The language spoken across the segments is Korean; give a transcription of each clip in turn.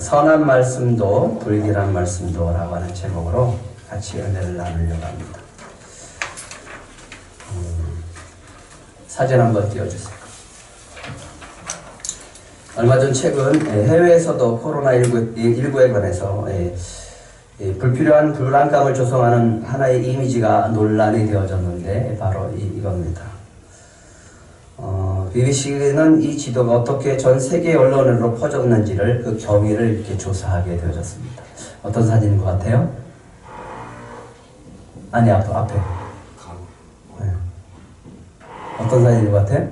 선한 말씀도 불길한 말씀도 라고 하는 제목으로 같이 은혜를 나누려고 합니다. 사진 한번 띄워주세요. 얼마 전 최근 해외에서도 코로나19에 관해서 불필요한 불안감을 조성하는 하나의 이미지가 논란이 되어졌는데 바로 이겁니다. BBC는 이 지도가 어떻게 전 세계 언론으로 퍼졌는지를 그 경위를 이렇게 조사하게 되어졌습니다. 어떤 사진인 것 같아요? 아니, 앞에. 네. 어떤 사진인 것 같아요?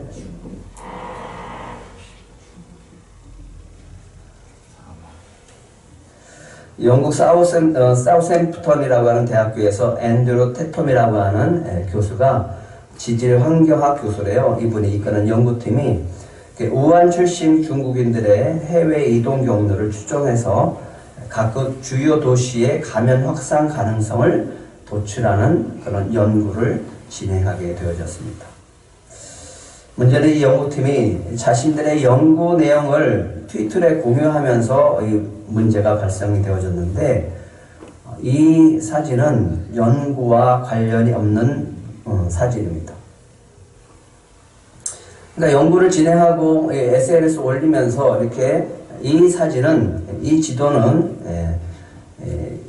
영국 사우샘프턴이라고 하는 대학교에서 앤드루 태톰이라고 하는 교수가 지질 환경학 교수래요. 이분이 이끄는 연구팀이 우한 출신 중국인들의 해외 이동 경로를 추정해서 각국 주요 도시의 감염 확산 가능성을 도출하는 그런 연구를 진행하게 되어졌습니다. 문제는 이 연구팀이 자신들의 연구 내용을 트위터에 공유하면서 이 문제가 발생이 되어졌는데 이 사진은 연구와 관련이 없는 사진입니다. 그러니까 연구를 진행하고 SNS에 올리면서 이렇게 이 사진은, 이 지도는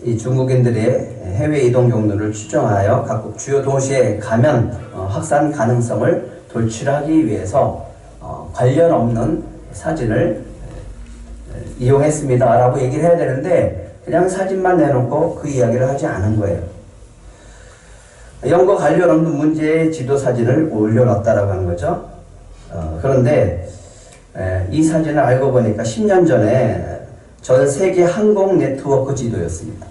이 중국인들의 해외 이동 경로를 추정하여 각국 주요 도시의 감염 확산 가능성을 돌출하기 위해서 관련 없는 사진을 이용했습니다 라고 얘기를 해야 되는데 그냥 사진만 내놓고 그 이야기를 하지 않은 거예요. 연구 관련 없는 문제의 지도 사진을 올려놨다라고 하는 거죠. 그런데 이 사진을 알고 보니까 10년 전에 전 세계 항공 네트워크 지도였습니다.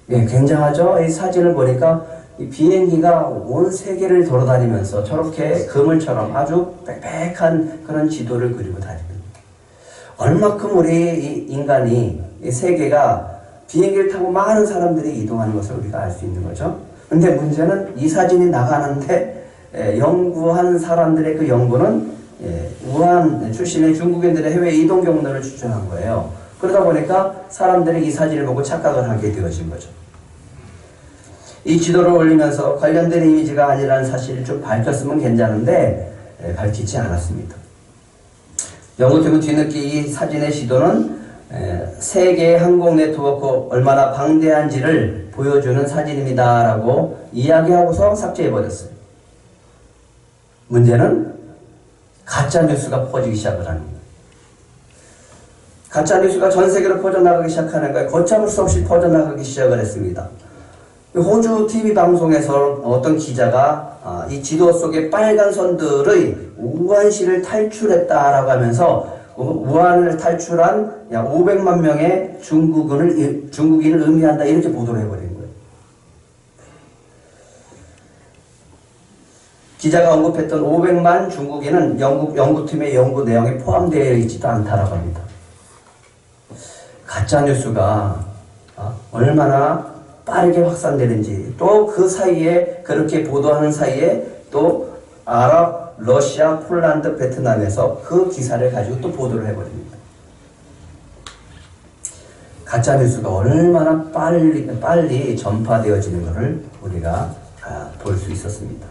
예, 굉장하죠? 이 사진을 보니까 이 비행기가 온 세계를 돌아다니면서 저렇게 그물처럼 아주 빽빽한 그런 지도를 그리고 다닙니다. 얼마큼 우리 이 인간이, 이 세계가 비행기를 타고 많은 사람들이 이동하는 것을 우리가 알 수 있는 거죠. 근데 문제는 이 사진이 나가는데 연구한 사람들의 그 연구는 우한 출신의 중국인들의 해외 이동 경로를 추정한 거예요. 그러다 보니까 사람들이 이 사진을 보고 착각을 하게 되어진 거죠. 이 지도를 올리면서 관련된 이미지가 아니라는 사실을 좀 밝혔으면 괜찮은데 밝히지 않았습니다. 연구팀은 뒤늦게 이 사진의 지도는 세계 항공 네트워크 얼마나 방대한지를 보여주는 사진입니다 라고 이야기하고서 삭제해버렸어요. 문제는 가짜뉴스가 퍼지기 시작을 하는 거예요. 가짜뉴스가 전 세계로 퍼져나가기 시작하는 거예요. 걷잡을 수 없이 퍼져나가기 시작을 했습니다. 호주 TV 방송에서 어떤 기자가 이 지도 속의 빨간 선들의 우한시를 탈출했다라고 하면서 우한을 탈출한 약 500만 명의 중국인을 의미한다 이렇게 보도를 해버린 거예요. 기자가 언급했던 500만 중국인은 연구팀의 연구 내용에 포함되어 있지도 않다라고 합니다. 가짜뉴스가 얼마나 빠르게 확산되는지 또 그 사이에 그렇게 보도하는 사이에 또 아랍, 러시아, 폴란드, 베트남에서 그 기사를 가지고 또 보도를 해버립니다. 가짜뉴스가 얼마나 빨리 전파되어지는 것을 우리가 볼 수 있었습니다.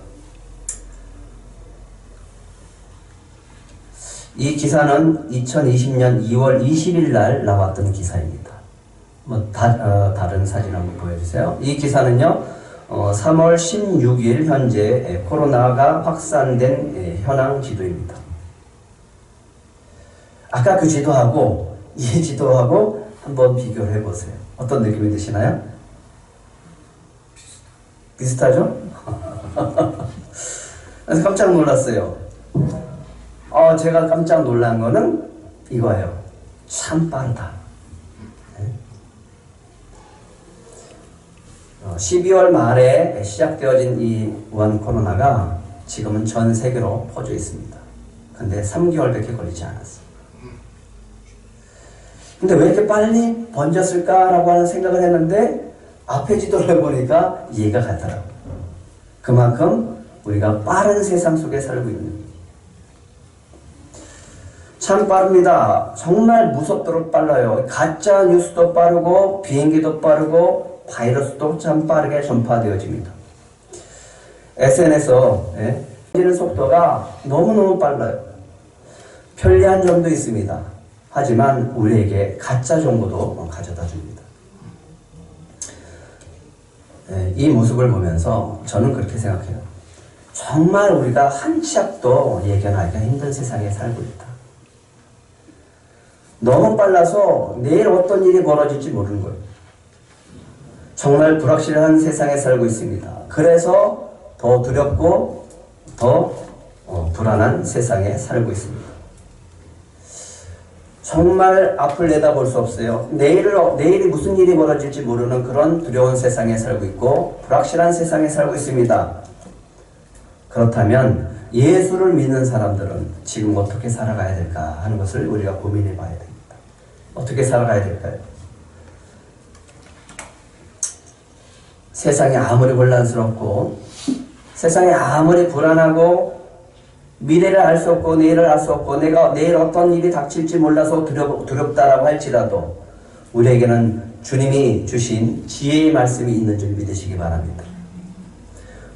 이 기사는 2020년 2월 20일 날 나왔던 기사입니다. 다른 사진 한번 보여주세요. 이 기사는요, 3월 16일 현재 코로나가 확산된 현황 지도입니다. 아까 그 지도하고 이 지도하고 한번 비교를 해보세요. 어떤 느낌이 드시나요? 비슷하죠? 그래서 깜짝 놀랐어요. 제가 깜짝 놀란 거는 이거예요. 참 빠르다. 12월 말에 시작되어진 이 우한 코로나가 지금은 전 세계로 퍼져 있습니다. 근데 3개월밖에 걸리지 않았어요. 근데 왜 이렇게 빨리 번졌을까라고 하는 생각을 했는데 앞에 지도를 보니까 이해가 가더라고요. 그만큼 우리가 빠른 세상 속에 살고 있는 거예요. 참 빠릅니다. 정말 무섭도록 빨라요. 가짜 뉴스도 빠르고 비행기도 빠르고 바이러스도 참 빠르게 전파되어집니다. SNS에서 퍼지는 속도가 너무너무 빨라요. 편리한 점도 있습니다. 하지만 우리에게 가짜 정보도 가져다 줍니다. 이 모습을 보면서 저는 그렇게 생각해요. 정말 우리가 한 치 앞도 예견하기가 힘든 세상에 살고 있다. 너무 빨라서 내일 어떤 일이 벌어질지 모르는 거예요. 정말 불확실한 세상에 살고 있습니다. 그래서 더 두렵고 더 불안한 세상에 살고 있습니다. 정말 앞을 내다볼 수 없어요. 내일이 무슨 일이 벌어질지 모르는 그런 두려운 세상에 살고 있고 불확실한 세상에 살고 있습니다. 그렇다면 예수를 믿는 사람들은 지금 어떻게 살아가야 될까 하는 것을 우리가 고민해 봐야 됩니다. 어떻게 살아가야 될까요? 세상이 아무리 혼란스럽고 세상이 아무리 불안하고 미래를 알 수 없고 내일을 알 수 없고 내가 내일 어떤 일이 닥칠지 몰라서 두렵다라고 할지라도 우리에게는 주님이 주신 지혜의 말씀이 있는 줄 믿으시기 바랍니다.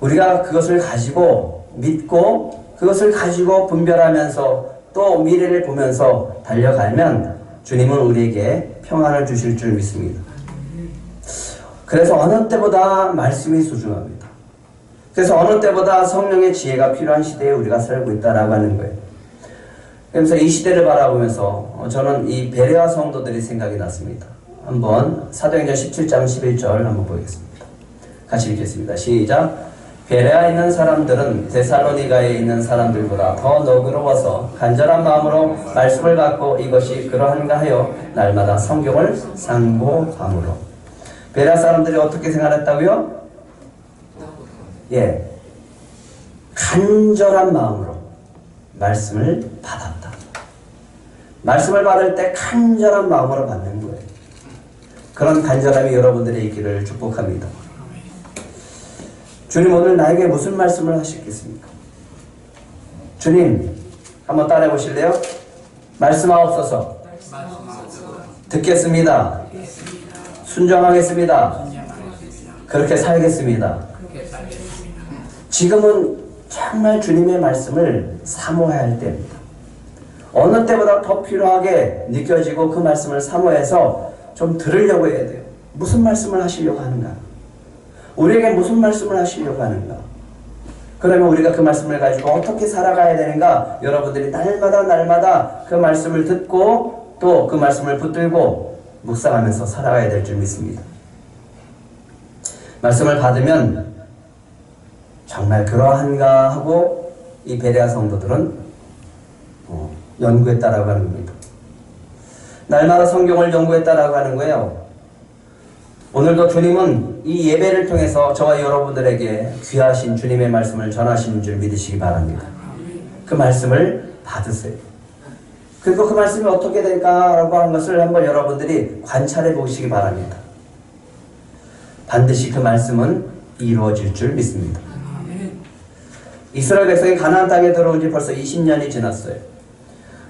우리가 그것을 가지고 믿고 그것을 가지고 분별하면서 또 미래를 보면서 달려가면 주님은 우리에게 평안을 주실 줄 믿습니다. 그래서 어느 때보다 말씀이 소중합니다. 그래서 어느 때보다 성령의 지혜가 필요한 시대에 우리가 살고 있다라고 하는 거예요. 그래서 이 시대를 바라보면서 저는 이 베레아 성도들이 생각이 났습니다. 한번 사도행전 17장 11절 한번 보겠습니다. 같이 읽겠습니다. 시작. 베레아에 있는 사람들은 데살로니가에 있는 사람들보다 더 너그러워서 간절한 마음으로 말씀을 받고 이것이 그러한가 하여 날마다 성경을 상고함으로. 베레아 사람들이 어떻게 생활했다고요? 간절한 마음으로 말씀을 받았다. 말씀을 받을 때 간절한 마음으로 받는 거예요. 그런 간절함이 여러분들의 있기를 축복합니다. 주님 오늘 나에게 무슨 말씀을 하시겠습니까? 주님 한번 따라해 보실래요? 말씀하옵소서. 듣겠습니다. 순종하겠습니다. 그렇게 살겠습니다. 지금은 정말 주님의 말씀을 사모해야 할 때입니다. 어느 때보다 더 필요하게 느껴지고 그 말씀을 사모해서 좀 들으려고 해야 돼요. 무슨 말씀을 하시려고 하는가? 우리에게 무슨 말씀을 하시려고 하는가? 그러면 우리가 그 말씀을 가지고 어떻게 살아가야 되는가? 여러분들이 날마다 그 말씀을 듣고 또 그 말씀을 붙들고 묵상하면서 살아가야 될 줄 믿습니다. 말씀을 받으면 정말 그러한가 하고 이 베레아 성도들은 연구했다라고 하는 겁니다. 날마다 성경을 연구했다라고 하는 거예요. 오늘도 주님은 이 예배를 통해서 저와 여러분들에게 귀하신 주님의 말씀을 전하시는 줄 믿으시기 바랍니다. 그 말씀을 받으세요. 그리고 그 말씀이 어떻게 될까라고 하는 것을 한번 여러분들이 관찰해 보시기 바랍니다. 반드시 그 말씀은 이루어질 줄 믿습니다. 이스라엘 백성이 가나안 땅에 들어온 지 벌써 20년이 지났어요.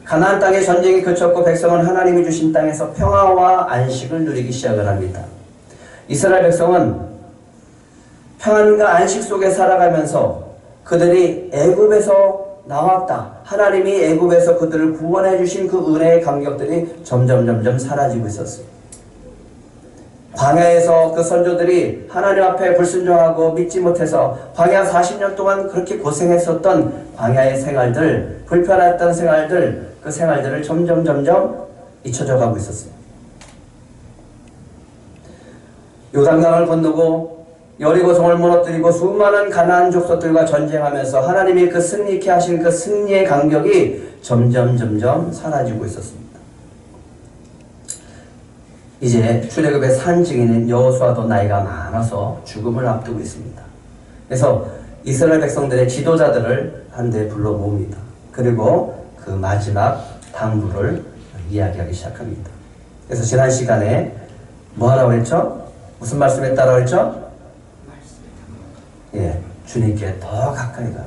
가나안 땅에 전쟁이 그쳤고 백성은 하나님이 주신 땅에서 평화와 안식을 누리기 시작을 합니다. 이스라엘 백성은 평안과 안식 속에 살아가면서 그들이 애굽에서 나왔다. 하나님이 애굽에서 그들을 구원해 주신 그 은혜의 감격들이 점점 사라지고 있었어요. 광야에서 그 선조들이 하나님 앞에 불순종하고 믿지 못해서 광야 40년 동안 그렇게 고생했었던 광야의 생활들, 불편했던 생활들, 그 생활들을 점점 잊혀져 가고 있었어요. 요단강을 건너고 여리고성을 무너뜨리고 수많은 가나안 족속들과 전쟁하면서 하나님이 그 승리케 하신 그 승리의 감격이 점점 사라지고 있었습니다. 이제 출애굽의 산 증인인 여호수아도 나이가 많아서 죽음을 앞두고 있습니다. 그래서 이스라엘 백성들의 지도자들을 한데 불러 모읍니다. 그리고 그 마지막 당부를 이야기하기 시작합니다. 그래서 지난 시간에 뭐 하라고 했죠? 무슨 말씀 했다라고 했죠? 주님께 더 가까이 가라.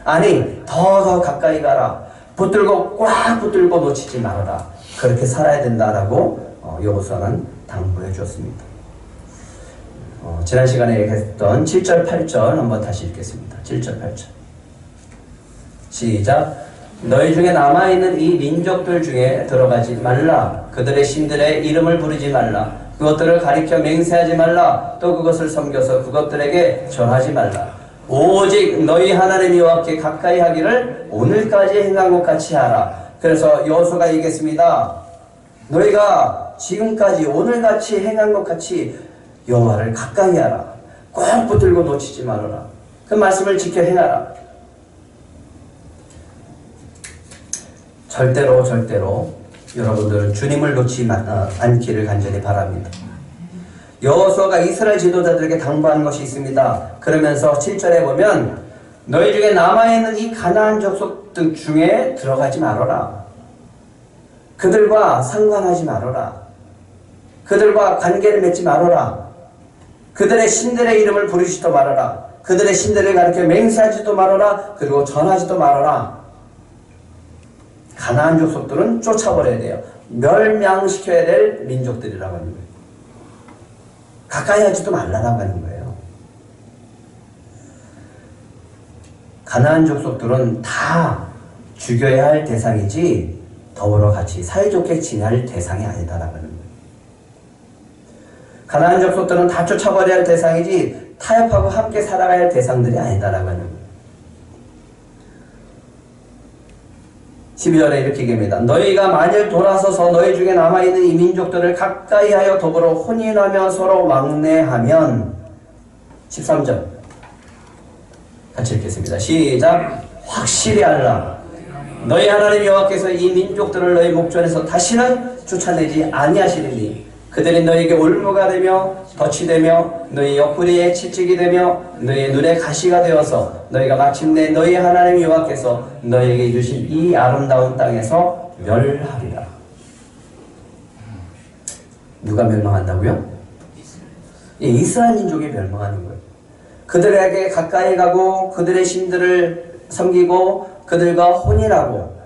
아니 더 가까이 가라. 붙들고 꽉 붙들고 놓치지 말아라. 그렇게 살아야 된다라고 여호수아는 당부해 주었습니다. 지난 시간에 얘기했던 7절 8절 한번 다시 읽겠습니다. 7절 8절 시작. 너희 중에 남아있는 이 민족들 중에 들어가지 말라. 그들의 신들의 이름을 부르지 말라. 그것들을 가리켜 맹세하지 말라. 또 그것을 섬겨서 그것들에게 절하지 말라. 오직 너희 하나님 여호와께 가까이 하기를 오늘까지 행한 것 같이 하라. 그래서 여호수아가 얘기했습니다. 너희가 지금까지 오늘같이 행한 것 같이 여호와를 가까이 하라. 꼭 붙들고 놓치지 말아라. 그 말씀을 지켜 행하라. 절대로 여러분들 주님을 놓지 않기를 간절히 바랍니다. 여호수아가 이스라엘 지도자들에게 당부한 것이 있습니다. 그러면서 7절에 보면 너희 중에 남아있는 이 가나안 족속들 중에 들어가지 말아라. 그들과 상관하지 말아라. 그들과 관계를 맺지 말아라. 그들의 신들의 이름을 부르지도 말아라. 그들의 신들을 가리켜 맹세하지도 말아라. 그리고 전하지도 말아라. 가나안 족속들은 쫓아버려야 돼요. 멸망시켜야 될 민족들이라고 하는 거예요. 가까이 하지도 말라라고 하는 거예요. 가나안 족속들은 다 죽여야 할 대상이지 더불어 같이 사이좋게 지낼 대상이 아니다라고 하는 거예요. 가나안 족속들은 다 쫓아버려야 할 대상이지 타협하고 함께 살아가야 할 대상들이 아니다라고 하는 거예요. 12절에 이렇게 얘기합니다. 너희가 만일 돌아서서 너희 중에 남아있는 이 민족들을 가까이하여 더불어 혼인하며 서로 왕래하면 13절 같이 읽겠습니다. 시작. 확실히 알라. 너희 하나님 여호와께서 이 민족들을 너희 목전에서 다시는 쫓아내지 아니하시리니 그들이 너희에게 올무가 되며 덫이 되며 너희 옆구리에 채찍이 되며 너희의 눈에 가시가 되어서 너희가 마침내 너희 하나님 여호와께서 너희에게 주신 이 아름다운 땅에서 멸하리라. 누가 멸망한다고요? 이스라엘 민족이 멸망하는 거예요. 그들에게 가까이 가고 그들의 신들을 섬기고 그들과 혼인하고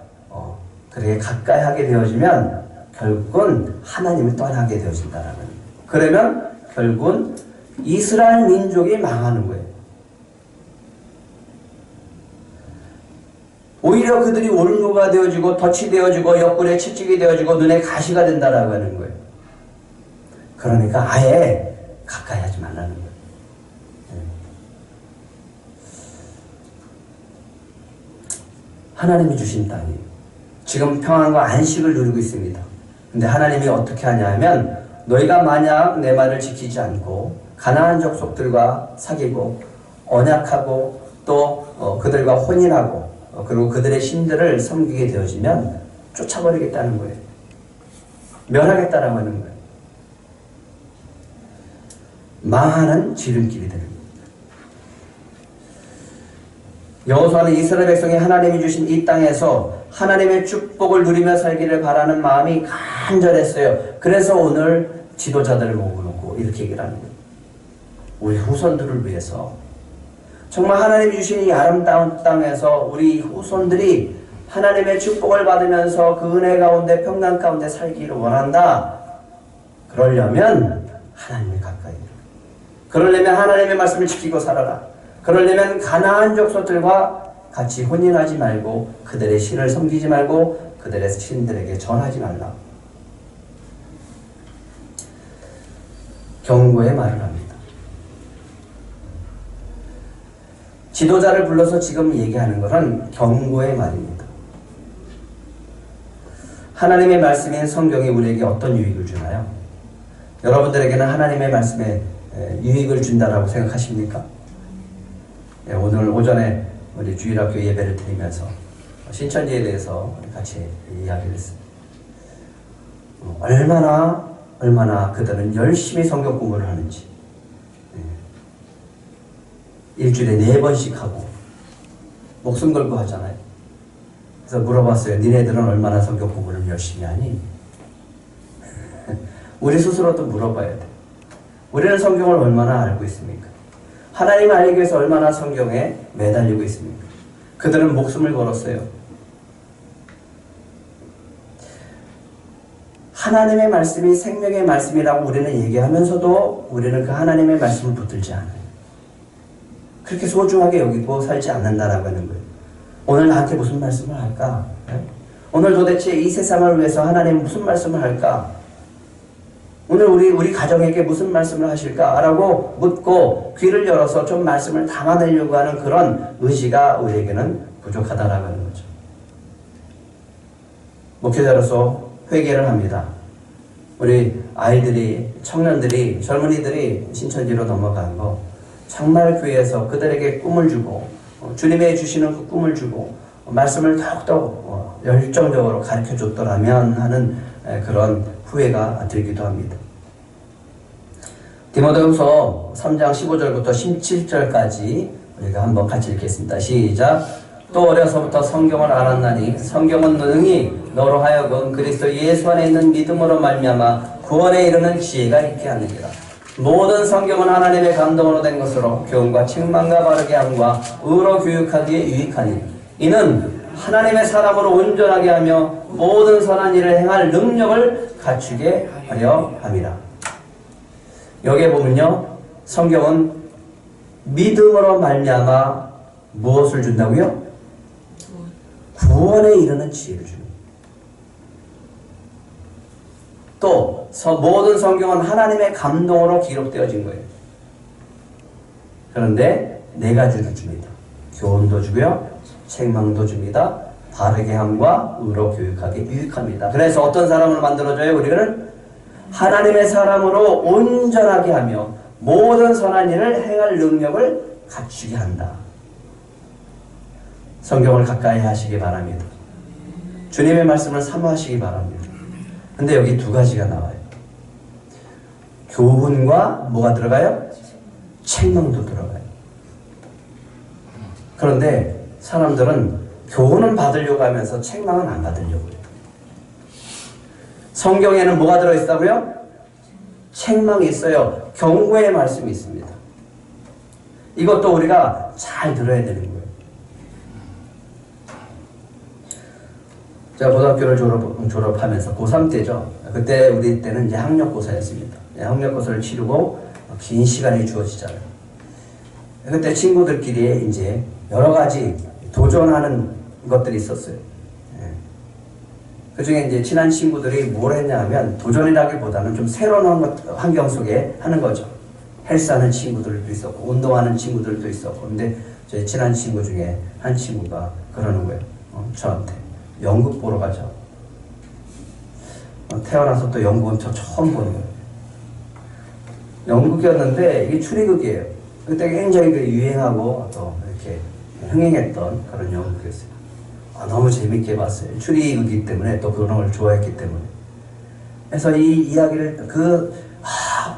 그렇게 가까이 하게 되어지면 결국은 하나님을 떠나게 되어진다라는 거예요. 그러면 결국은 이스라엘 민족이 망하는 거예요. 오히려 그들이 올무가 되어지고 덫이 되어지고 옆구리에 채찍이 되어지고 눈에 가시가 된다라고 하는 거예요. 그러니까 아예 가까이 하지 말라는 거예요. 하나님이 주신 땅이 지금 평안과 안식을 누리고 있습니다. 근데 하나님이 어떻게 하냐면 너희가 만약 내 말을 지키지 않고 가나안 족속들과 사귀고 언약하고 또 그들과 혼인하고 그리고 그들의 신들을 섬기게 되어지면 쫓아버리겠다는 거예요. 멸하겠다라고 하는 거예요. 망하는 지름길이 되는 거예요. 여호수아는 이스라엘 백성이 하나님이 주신 이 땅에서 하나님의 축복을 누리며 살기를 바라는 마음이 간절했어요. 그래서 오늘 지도자들을 모으고 이렇게 얘기를 하는 거예요. 우리 후손들을 위해서 정말 하나님이 주신 이 아름다운 땅에서 우리 후손들이 하나님의 축복을 받으면서 그 은혜 가운데 평강 가운데 살기를 원한다. 그러려면 하나님이 가까이 그러려면 하나님의 말씀을 지키고 살아라. 그러려면 가나안 족속들과 같이 혼인하지 말고 그들의 신을 섬기지 말고 그들의 신들에게 전하지 말라. 경고의 말을 합니다. 지도자를 불러서 지금 얘기하는 것은 경고의 말입니다. 하나님의 말씀인 성경이 우리에게 어떤 유익을 주나요? 여러분들에게는 하나님의 말씀에 유익을 준다라고 생각하십니까? 오늘 오전에 우리 주일학교 예배를 드리면서 신천지에 대해서 같이 이야기를 했습니다. 얼마나 그들은 열심히 성경 공부를 하는지 일주일에 4번씩 하고 목숨 걸고 하잖아요. 그래서 물어봤어요. 니네들은 얼마나 성경 공부를 열심히 하니? 우리 스스로도 물어봐야 돼. 우리는 성경을 얼마나 알고 있습니까? 하나님을 알기 위해서 얼마나 성경에 매달리고 있습니까? 그들은 목숨을 걸었어요. 하나님의 말씀이 생명의 말씀이라고 우리는 얘기하면서도 우리는 그 하나님의 말씀을 붙들지 않아요. 그렇게 소중하게 여기고 살지 않는다라고 하는 거예요. 오늘 나한테 무슨 말씀을 할까? 오늘 도대체 이 세상을 위해서 하나님 무슨 말씀을 할까? 오늘 우리 가정에게 무슨 말씀을 하실까? 라고 묻고 귀를 열어서 좀 말씀을 담아내려고 하는 그런 의지가 우리에게는 부족하다라고 하는 거죠. 목회자로서 회개를 합니다. 우리 아이들이, 청년들이, 젊은이들이 신천지로 넘어간 거 정말 교회에서 그들에게 꿈을 주고 주님의 주시는 그 꿈을 주고 말씀을 더욱더 열정적으로 가르쳐 줬더라면 하는 그런 후회가 들기도 합니다. 디모데후서 3장 15절부터 17절까지 우리가 한번 같이 읽겠습니다. 시작. 또 어려서부터 성경을 알았나니 성경은 능히 너로 하여금 그리스도 예수 안에 있는 믿음으로 말미암아 구원에 이르는 지혜가 있게 하느니라. 모든 성경은 하나님의 감동으로 된 것으로 교훈과 책망과 바르게 함과 의로 교육하기에 유익하니 이는 하나님의 사람으로 온전하게 하며 모든 선한 일을 행할 능력을 갖추게 하려 함이라. 여기에 보면요, 성경은 믿음으로 말미암아 무엇을 준다고요? 구원에 이르는 지혜를 줍니다. 또 모든 성경은 하나님의 감동으로 기록되어진 거예요. 그런데 네 가지를 줍니다. 교훈도 주고요, 책망도 줍니다. 바르게 함과 의로 교육하게 유익합니다. 그래서 어떤 사람을 만들어줘요? 우리는 하나님의 사람으로 온전하게 하며 모든 선한 일을 행할 능력을 갖추게 한다. 성경을 가까이 하시기 바랍니다. 주님의 말씀을 사모하시기 바랍니다. 근데 여기 두 가지가 나와요. 교훈과 뭐가 들어가요? 책망도 들어가요. 그런데 사람들은 교훈은 받으려고 하면서 책망은 안 받으려고 해요. 성경에는 뭐가 들어있다고요? 책망이 있어요. 경고의 말씀이 있습니다. 이것도 우리가 잘 들어야 되는 거예요. 제가 고등학교를 졸업하면서 고3 때죠. 그때 우리 때는 이제 학력고사였습니다. 학력고사를 치르고 긴 시간이 주어지잖아요. 그때 친구들끼리 이제 여러 가지 도전하는 것들이 있었어요. 그 중에 이제 친한 친구들이 뭘 했냐 하면 도전이라기보다는 좀 새로운 환경 속에 하는 거죠. 헬스하는 친구들도 있었고, 운동하는 친구들도 있었고, 근데 저희 친한 친구 중에 한 친구가 그러는 거예요. 저한테. 연극 보러 가자. 태어나서 또 연극은 저 처음 보는 거예요. 연극이었는데 이게 추리극이에요. 그때 굉장히 유행하고 또 이렇게 흥행했던 그런 연극이었어요. 너무 재밌게 봤어요. 추리극이기 때문에 또 그런 걸 좋아했기 때문에. 그래서 이 이야기를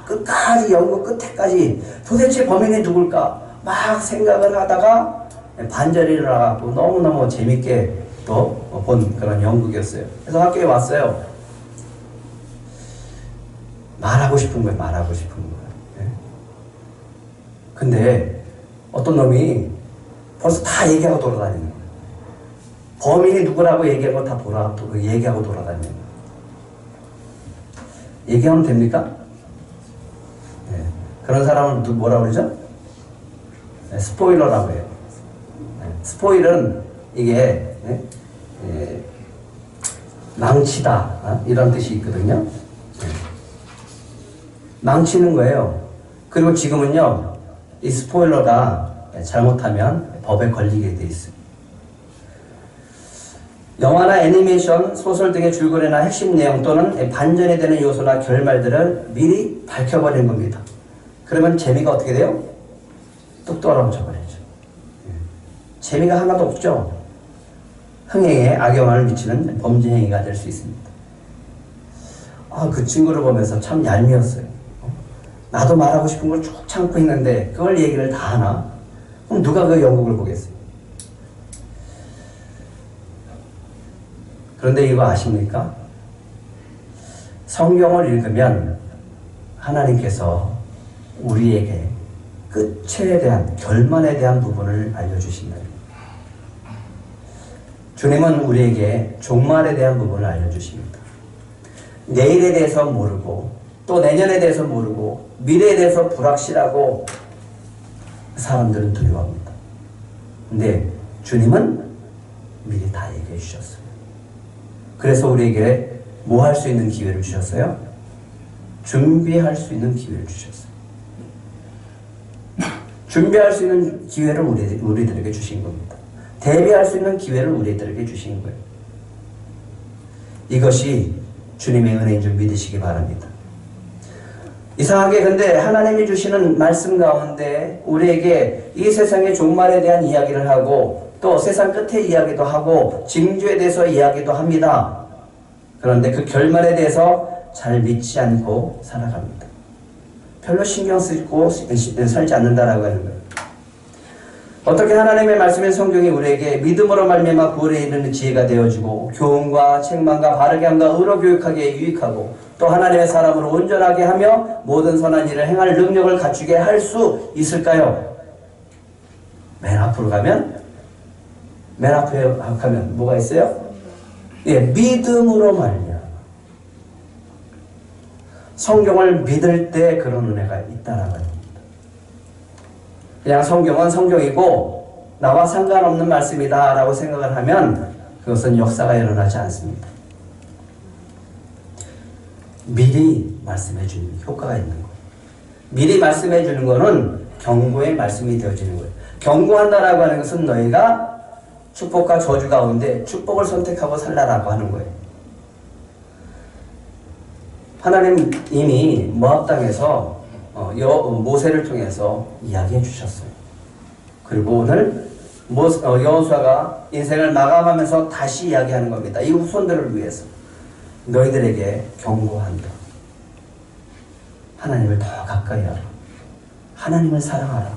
끝까지 연극 끝에까지 도대체 범인이 누굴까 막 생각을 하다가 반절이 일어나고 너무너무 재밌게 또 본 그런 연극이었어요. 그래서 학교에 왔어요. 말하고 싶은 거예요. 말하고 싶은 거예요. 근데 어떤 놈이 벌써 다 얘기하고 돌아다니는 거예요. 범인이 누구라고 얘기하고 다 얘기하고 돌아다니는 거예요. 얘기하면 됩니까? 네. 그런 사람은 뭐라고 그러죠? 네, 스포일러라고 해요. 네. 스포일은 이게 망치다 이런 뜻이 있거든요. 망치는 거예요. 그리고 지금은요, 이 스포일러가 잘못하면 법에 걸리게 돼 있어요. 영화나 애니메이션, 소설 등의 줄거리나 핵심 내용 또는 반전이 되는 요소나 결말들을 미리 밝혀버리는 겁니다. 그러면 재미가 어떻게 돼요? 뚝 떨어져 버리죠. 재미가 하나도 없죠. 흥행에 악영향을 미치는 범죄 행위가 될 수 있습니다. 그 친구를 보면서 참 얄미웠어요. 나도 말하고 싶은 걸 쭉 참고 있는데 그걸 얘기를 다 하나? 그럼 누가 그 연극을 보겠어요? 그런데 이거 아십니까? 성경을 읽으면 하나님께서 우리에게 끝에 대한, 결말에 대한 부분을 알려주신다. 주님은 우리에게 종말에 대한 부분을 알려주십니다. 내일에 대해서 모르고 또 내년에 대해서 모르고 미래에 대해서 불확실하고 사람들은 두려워합니다. 근데 주님은 미리 다 얘기해 주셨어요. 그래서 우리에게 뭐 할 수 있는 기회를 주셨어요? 준비할 수 있는 기회를 주셨어요. 준비할 수 있는 기회를 우리들에게 주신 겁니다. 대비할 수 있는 기회를 우리들에게 주신 거예요. 이것이 주님의 은혜인 줄 믿으시기 바랍니다. 이상하게 근데 하나님이 주시는 말씀 가운데 우리에게 이 세상의 종말에 대한 이야기를 하고 또 세상 끝의 이야기도 하고 징조에 대해서 이야기도 합니다. 그런데 그 결말에 대해서 잘 믿지 않고 살아갑니다. 별로 신경 쓰고 살지 않는다라고 하는 거예요. 어떻게 하나님의 말씀인 성경이 우리에게 믿음으로 말미암아 구원에 이르는 지혜가 되어주고 교훈과 책망과 바르게 함과 의로 교육하기에 유익하고 또 하나님의 사람으로 온전하게 하며 모든 선한 일을 행할 능력을 갖추게 할 수 있을까요? 맨 앞에 가면 뭐가 있어요? 예, 믿음으로 말미암아. 성경을 믿을 때 그런 은혜가 있다라는 겁니다. 그냥 성경은 성경이고 나와 상관없는 말씀이다 라고 생각을 하면 그것은 역사가 일어나지 않습니다. 미리 말씀해 주는 효과가 있는 거예요. 미리 말씀해 주는 것은 경고의 말씀이 되어지는 거예요. 경고한다라고 하는 것은 너희가 축복과 저주 가운데 축복을 선택하고 살라라고 하는 거예요. 하나님 이미 모압 땅에서 모세를 통해서 이야기해 주셨어요. 그리고 오늘 여호수아가 인생을 마감하면서 다시 이야기하는 겁니다. 이 후손들을 위해서 너희들에게 경고한다. 하나님을 더 가까이 하라. 하나님을 사랑하라.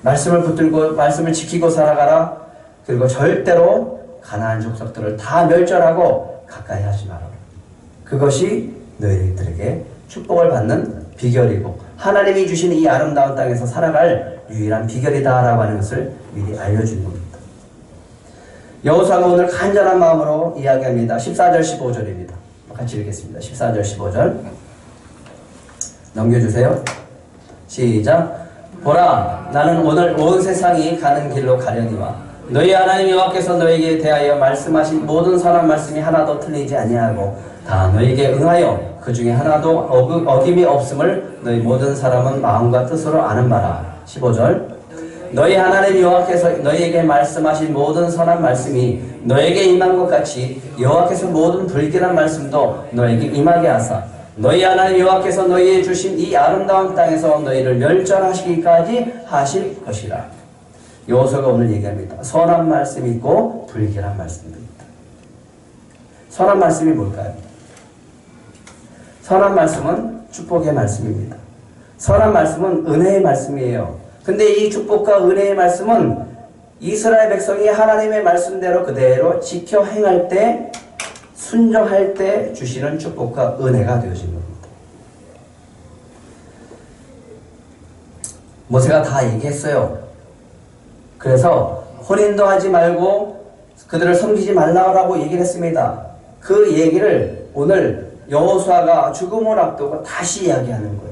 말씀을 붙들고 말씀을 지키고 살아가라. 그리고 절대로 가나안 족속들을 다 멸절하고 가까이 하지 마라. 그것이 너희들에게 축복을 받는 비결이고 하나님이 주신 이 아름다운 땅에서 살아갈 유일한 비결이다라고 하는 것을 미리 알려주는 겁니다. 여호수아가 오늘 간절한 마음으로 이야기합니다. 14절 15절입니다. 같이 읽겠습니다. 14절 15절 넘겨주세요. 시작. 보라, 나는 오늘 온 세상이 가는 길로 가려니와 너희 하나님 여호와께서 너희에게 대하여 말씀하신 모든 선한 말씀이 하나도 틀리지 아니하고 다 너희에게 응하여 그 중에 하나도 어김이 없음을 너희 모든 사람은 마음과 뜻으로 아는 바라. 15절. 너희 하나님 여호와께서 너희에게 말씀하신 모든 선한 말씀이 너에게 임한 것 같이 여호와께서 모든 불길한 말씀도 너에게 임하게 하사 너희 하나님 여호와께서 너희에 주신 이 아름다운 땅에서 너희를 멸절하시기까지 하실 것이라. 여호수아가 오늘 얘기합니다. 선한 말씀이 있고 불길한 말씀입니다. 선한 말씀이 뭘까요? 선한 말씀은 축복의 말씀입니다. 선한 말씀은 은혜의 말씀이에요. 근데 이 축복과 은혜의 말씀은 이스라엘 백성이 하나님의 말씀대로 그대로 지켜 행할 때, 순종할 때 주시는 축복과 은혜가 되어진 겁니다. 모세가 다 얘기했어요. 그래서 혼인도 하지 말고 그들을 섬기지 말라고 얘기를 했습니다. 그 얘기를 오늘 여호수아가 죽음을 앞두고 다시 이야기하는 거예요.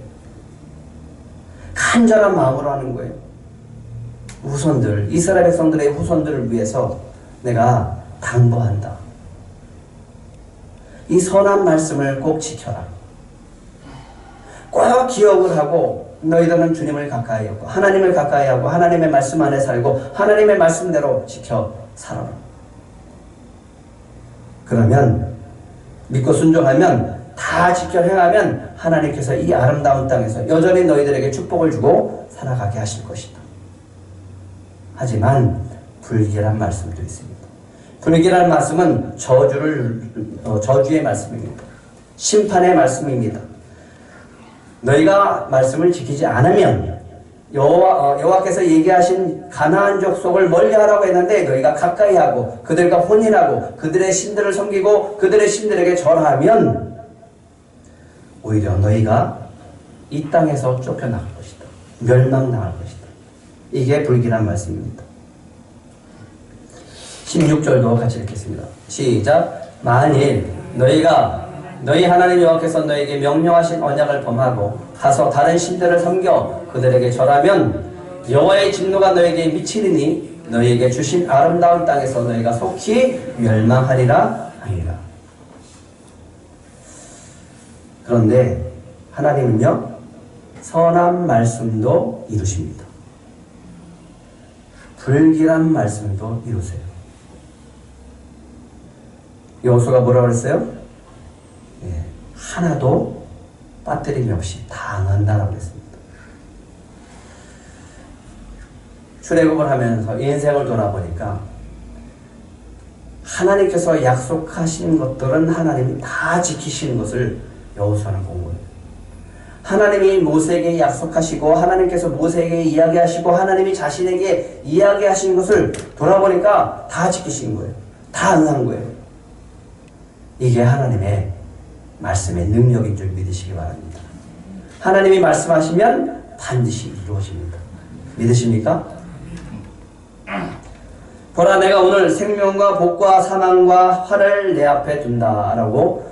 간절한 마음으로 하는 거예요. 후손들, 이스라엘 백성들의 후손들을 위해서 내가 당부한다. 이 선한 말씀을 꼭 지켜라. 꼭 기억을 하고 너희들은 주님을 가까이 하고 하나님을 가까이 하고 하나님의 말씀 안에 살고 하나님의 말씀대로 지켜 살아라. 그러면 믿고 순종하면 다 지켜 행하면 하나님께서 이 아름다운 땅에서 여전히 너희들에게 축복을 주고 살아가게 하실 것이다. 하지만 불길한 말씀도 있습니다. 불길한 말씀은 저주의 말씀입니다. 심판의 말씀입니다. 너희가 말씀을 지키지 않으면 여호와께서 얘기하신 가나안 족속을 멀리하라고 했는데 너희가 가까이 하고 그들과 혼인하고 그들의 신들을 섬기고 그들의 신들에게 절하면 오히려 너희가 이 땅에서 쫓겨나갈 것이다. 멸망당할 것이다. 이게 불길한 말씀입니다. 16절도 같이 읽겠습니다. 시작. 만일 너희가 너희 하나님 여호와께서 너에게 명령하신 언약을 범하고 가서 다른 신들을 섬겨 그들에게 절하면 여호와의 진노가 너에게 미치리니 너희에게 주신 아름다운 땅에서 너희가 속히 멸망하리라 하니라. 그런데 하나님은요, 선한 말씀도 이루십니다. 불길한 말씀도 이루세요. 여호수아가 뭐라고 그랬어요? 하나도 빠뜨림이 없이 다 응한다라고 했습니다. 출애굽을 하면서 인생을 돌아보니까 하나님께서 약속하신 것들은 하나님이 다 지키시는 것을 여호수아는 본 거예요. 하나님이 모세에게 약속하시고 하나님께서 모세에게 이야기하시고 하나님이 자신에게 이야기하신 것을 돌아보니까 다 지키신 거예요. 다 응한 거예요. 이게 하나님의 말씀의 능력인 줄 믿으시기 바랍니다. 하나님이 말씀하시면 반드시 이루어집니다. 믿으십니까? 보라, 내가 오늘 생명과 복과 사망과 화를 내 앞에 둔다라고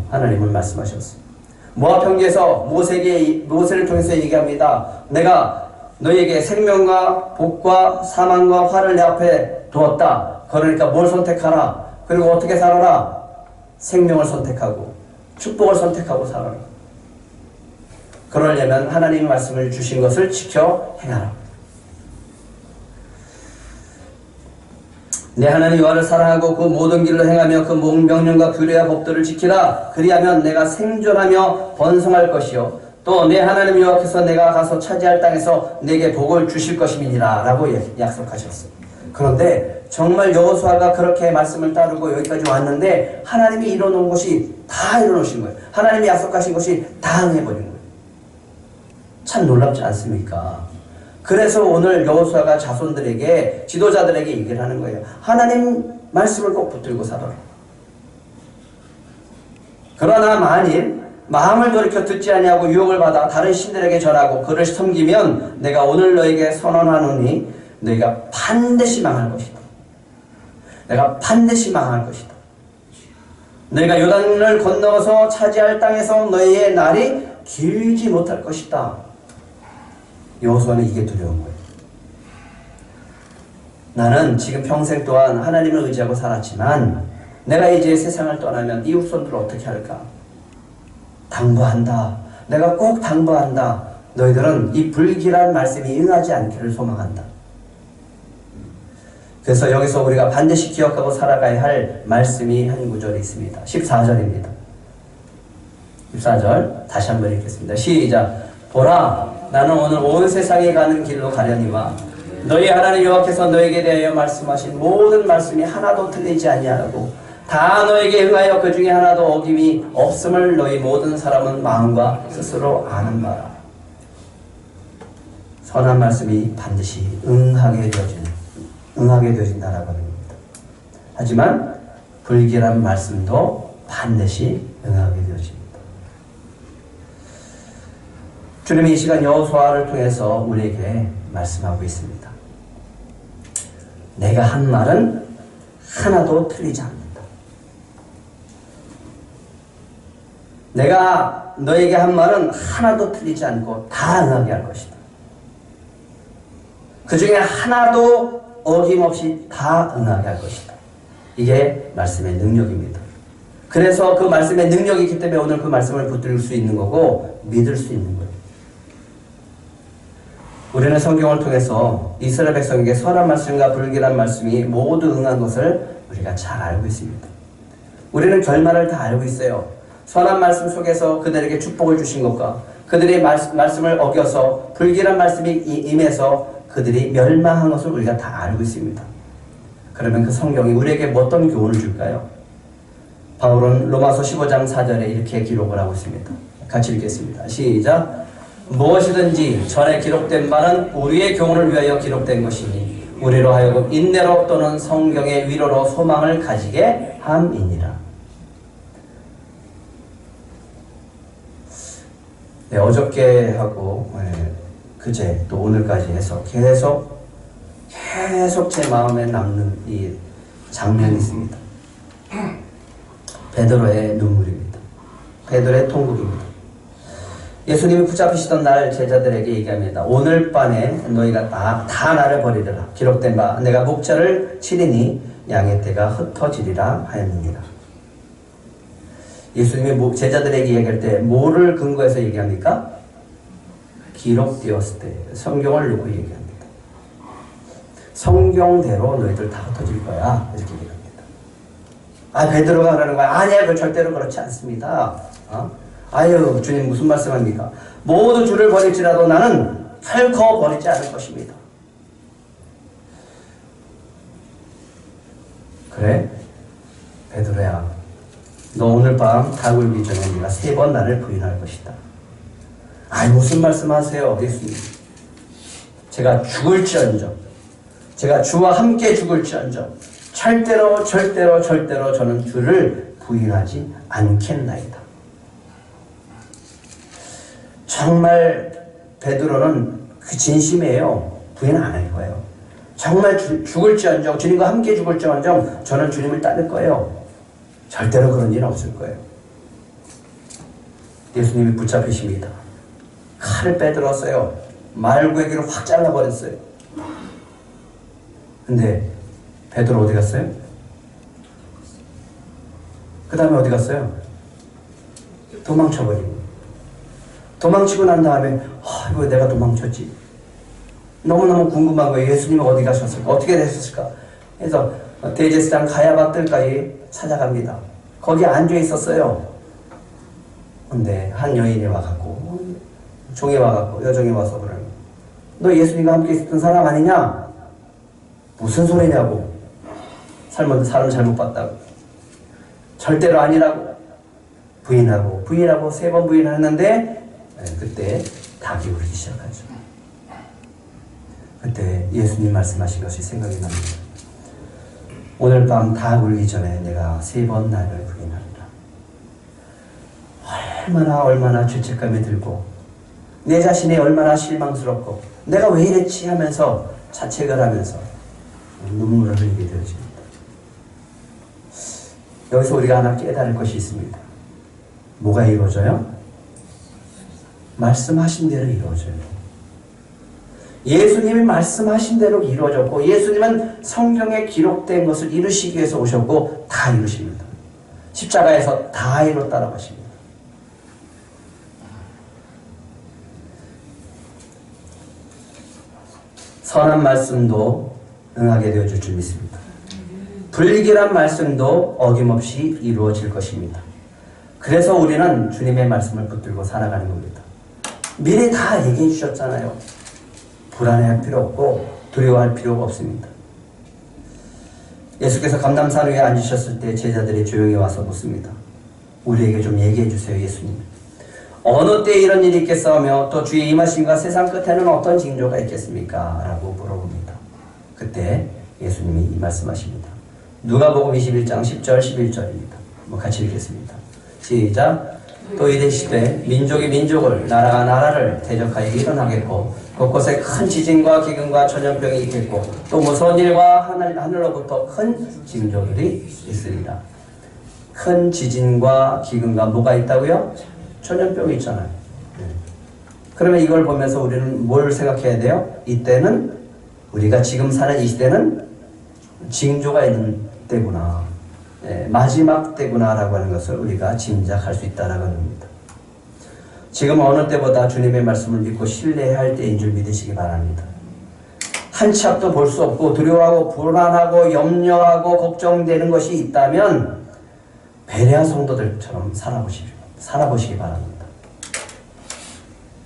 하나님은 말씀하셨습니다. 모압 평지에서 모세를 통해서 얘기합니다. 내가 너희에게 생명과 복과 사망과 화를 내 앞에 두었다. 그러니까 뭘 선택하라. 그리고 어떻게 살아라. 생명을 선택하고 축복을 선택하고 살아라. 그러려면 하나님의 말씀을 주신 것을 지켜 행하라. 내 하나님 여호와를 사랑하고 그 모든 길로 행하며 그 모든 명령과 규례와 법들을 지키라. 그리하면 내가 생존하며 번성할 것이요 또 내 하나님 여호와께서 내가 가서 차지할 땅에서 내게 복을 주실 것임이니라 라고 약속하셨어요. 그런데 정말 여호수아가 그렇게 말씀을 따르고 여기까지 왔는데 하나님이 이뤄놓은 것이 다 이뤄놓으신 거예요. 하나님이 약속하신 것이 다 응해버린 거예요. 참 놀랍지 않습니까? 그래서 오늘 여호수아가 자손들에게, 지도자들에게 얘기를 하는 거예요. 하나님 말씀을 꼭 붙들고 살아라. 그러나 만일 마음을 돌이켜 듣지 아니하고 유혹을 받아 다른 신들에게 절하고 그를 섬기면 내가 오늘 너에게 선언하노니 너희가 반드시 망할 것이다. 내가 반드시 망할 것이다. 너희가 요단을 건너서 차지할 땅에서 너희의 날이 길지 못할 것이다. 여호수아는 이게 두려운 거예요. 나는 지금 평생 동안 하나님을 의지하고 살았지만 내가 이제 세상을 떠나면 이웃 손들을 어떻게 할까? 당부한다. 내가 꼭 당부한다. 너희들은 이 불길한 말씀이 응하지 않기를 소망한다. 그래서 여기서 우리가 반드시 기억하고 살아가야 할 말씀이 한 구절이 있습니다. 14절입니다. 14절 다시 한번 읽겠습니다. 시작. 보라, 나는 오늘 온 세상에 가는 길로 가려니와 너희 하나님 여호와께서 너에게 대하여 말씀하신 모든 말씀이 하나도 틀리지 아니하고 다 너에게 응하여 그 중에 하나도 어김이 없음을 너희 모든 사람은 마음과 스스로 아는 바라. 선한 말씀이 반드시 응하게 되어진다라고 합니다. 하지만 불길한 말씀도 반드시 응하게 되어집니다. 주님이 이 시간 여호수아를 통해서 우리에게 말씀하고 있습니다. 내가 한 말은 하나도 틀리지 않는다. 내가 너에게 한 말은 하나도 틀리지 않고 다 응하게 할 것이다. 그 중에 하나도 어김없이 다 응하게 할 것이다. 이게 말씀의 능력입니다. 그래서 그 말씀의 능력이 있기 때문에 오늘 그 말씀을 붙들 수 있는 거고 믿을 수 있는 거예요. 우리는 성경을 통해서 이스라엘 백성에게 선한 말씀과 불길한 말씀이 모두 응한 것을 우리가 잘 알고 있습니다. 우리는 결말을 다 알고 있어요. 선한 말씀 속에서 그들에게 축복을 주신 것과 그들의 말씀을 어겨서 불길한 말씀이 임해서 그들이 멸망한 것을 우리가 다 알고 있습니다. 그러면 그 성경이 우리에게 어떤 교훈을 줄까요? 바울은 로마서 15장 4절에 이렇게 기록을 하고 있습니다. 같이 읽겠습니다. 시작. 무엇이든지 전에 기록된 말은 우리의 교훈을 위하여 기록된 것이니 우리로 하여금 인내로 또는 성경의 위로로 소망을 가지게 함이니라. 네, 어저께 하고 그제 또 오늘까지 해서 계속 제 마음에 남는 이 장면이 있습니다. 베드로의 눈물입니다. 베드로의 통곡입니다. 예수님이 붙잡히시던 날 제자들에게 얘기합니다. 오늘 밤에 너희가 다 나를 버리리라. 기록된 바 내가 목자를 치리니 양의 떼가 흩어지리라 하였느니라. 예수님이 제자들에게 얘기할 때 뭐를 근거해서 얘기합니까? 기록되었을 때 성경을 놓고 얘기합니다. 성경대로 너희들 다 흩어질 거야 이렇게 얘기합니다. 베드로가 그러는 거야. 아니야, 절대로 그렇지 않습니다. 아유, 주님 무슨 말씀합니까? 모두 주를 버릴지라도 나는 결코 버리지 않을 것입니다. 그래? 베드로야, 너 오늘 밤 닭 울기 전에 네가 3번 나를 부인할 것이다. 무슨 말씀하세요, 예수님? 제가 죽을지언정, 제가 주와 함께 죽을지언정 절대로 저는 주를 부인하지 않겠나이다. 정말 베드로는 그 진심이에요. 부인 안 할 거예요. 정말 죽을지언정, 주님과 함께 죽을지언정 저는 주님을 따를 거예요. 절대로 그런 일은 없을 거예요. 예수님이 붙잡히십니다. 칼을 빼들었어요. 말구에기를 확 잘라버렸어요. 근데 베드로 어디 갔어요? 그 다음에 어디 갔어요? 도망쳐버리고. 도망치고 난 다음에 이거 내가 도망쳤지. 너무너무 궁금한 거예요. 예수님이 어디 가셨을까? 어떻게 되셨을까? 그래서 대제사장 가야바 뜰까지 찾아갑니다. 거기 앉아 있었어요. 근데 한 여인이 와갖고, 종이 와갖고, 여종이 와서 그러는, 너 예수님과 함께 있었던 사람 아니냐? 무슨 소리냐고. 사람 잘못 봤다고. 절대로 아니라고. 부인하고 3번 부인하는데 그때 닭이 울기 시작하죠. 그때 예수님 말씀하신 것이 생각이 납니다. 오늘 밤 닭 울기 전에 내가 3번 나를 부인하리라. 얼마나 죄책감이 들고 내 자신이 얼마나 실망스럽고 내가 왜 이랬지 하면서 자책을 하면서 눈물을 흘리게 되어집니다. 여기서 우리가 하나 깨달을 것이 있습니다. 뭐가 이루어져요? 말씀하신 대로 이루어져요. 예수님이 말씀하신 대로 이루어졌고 예수님은 성경에 기록된 것을 이루시기 위해서 오셨고 다 이루십니다. 십자가에서 다 이뤘다라고 하십니다. 선한 말씀도 응하게 되어줄 줄 믿습니다. 불길한 말씀도 어김없이 이루어질 것입니다. 그래서 우리는 주님의 말씀을 붙들고 살아가는 겁니다. 미리 다 얘기해 주셨잖아요. 불안해할 필요 없고 두려워할 필요가 없습니다. 예수께서 감람산 위에 앉으셨을 때 제자들이 조용히 와서 묻습니다. 우리에게 좀 얘기해 주세요, 예수님. 어느 때 이런 일이 있겠사오며 또 주의 임하심과 세상 끝에는 어떤 징조가 있겠습니까? 라고 물어봅니다. 그때 예수님이 이 말씀하십니다. 누가복음 21장 10절 11절입니다. 같이 읽겠습니다. 시작. 또 이르시되 민족이 민족을 나라가 나라를 대적하여 일어나겠고 곳곳에 큰 지진과 기근과 전염병이 있겠고 또 무서운 일과 하늘로부터 큰 징조들이 있으리라. 큰 지진과 기근과 뭐가 있다고요? 전염병이 있잖아요. 그러면 이걸 보면서 우리는 뭘 생각해야 돼요? 이때는 우리가 지금 사는 이 시대는 징조가 있는 때구나. 마지막 때구나라고 하는 것을 우리가 짐작할 수 있다는 겁니다. 지금 어느 때보다 주님의 말씀을 믿고 신뢰해야 할 때인 줄 믿으시기 바랍니다. 한 치 앞도 볼 수 없고 두려워하고 불안하고 염려하고 걱정되는 것이 있다면 베레아 성도들처럼 살아보시기 바랍니다.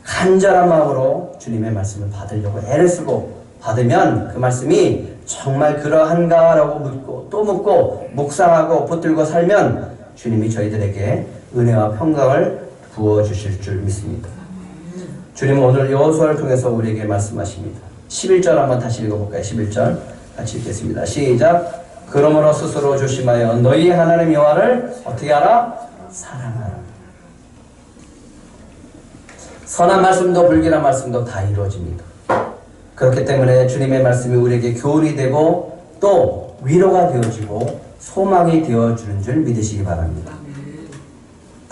간절한 마음으로 주님의 말씀을 받으려고 애를 쓰고 받으면 그 말씀이 정말 그러한가라고 묻고 또 묻고 묵상하고 붙들고 살면 주님이 저희들에게 은혜와 평강을 부어주실 줄 믿습니다. 주님은 오늘 여호수아를 통해서 우리에게 말씀하십니다. 11절 한번 다시 읽어볼까요? 11절 같이 읽겠습니다. 시작. 그러므로 스스로 조심하여 너희 하나님 여호와를 어떻게 하라? 사랑하라. 선한 말씀도 불길한 말씀도 다 이루어집니다. 그렇기 때문에 주님의 말씀이 우리에게 교훈이 되고 또 위로가 되어지고 소망이 되어주는 줄 믿으시기 바랍니다.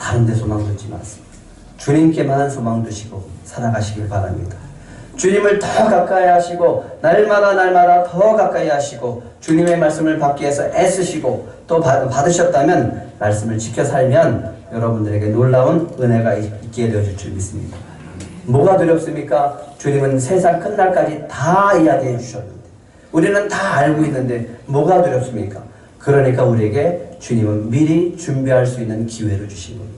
다른 데 소망 두지 마세요. 주님께만 소망 두시고 살아가시길 바랍니다. 주님을 더 가까이 하시고 날마다 더 가까이 하시고 주님의 말씀을 받기 위해서 애쓰시고 또 받으셨다면 말씀을 지켜 살면 여러분들에게 놀라운 은혜가 있게 되어질 줄 믿습니다. 뭐가 두렵습니까? 주님은 세상 끝날까지 다 이야기해 주셨는데 우리는 다 알고 있는데 뭐가 두렵습니까? 그러니까 우리에게 주님은 미리 준비할 수 있는 기회를 주신 겁니다.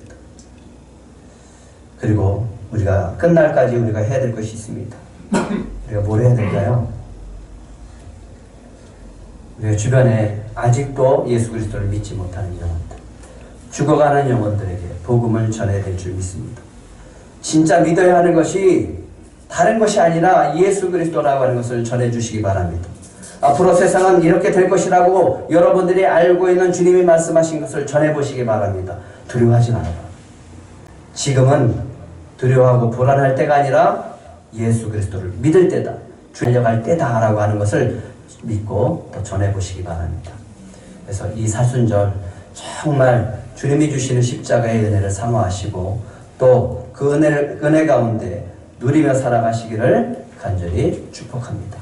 그리고 우리가 끝날까지 우리가 해야 될 것이 있습니다. 우리가 뭘 해야 될까요? 우리가 주변에 아직도 예수 그리스도를 믿지 못하는 영혼들, 죽어가는 영혼들에게 복음을 전해야 될 줄 믿습니다. 진짜 믿어야 하는 것이 다른 것이 아니라 예수 그리스도라고 하는 것을 전해주시기 바랍니다. 앞으로 세상은 이렇게 될 것이라고 여러분들이 알고 있는 주님이 말씀하신 것을 전해보시기 바랍니다. 두려워하지 말아라. 지금은 두려워하고 불안할 때가 아니라 예수 그리스도를 믿을 때다. 달려갈 때다라고 하는 것을 믿고 또 전해보시기 바랍니다. 그래서 이 사순절 정말 주님이 주시는 십자가의 은혜를 사모하시고 또 그 은혜 가운데 누리며 살아가시기를 간절히 축복합니다.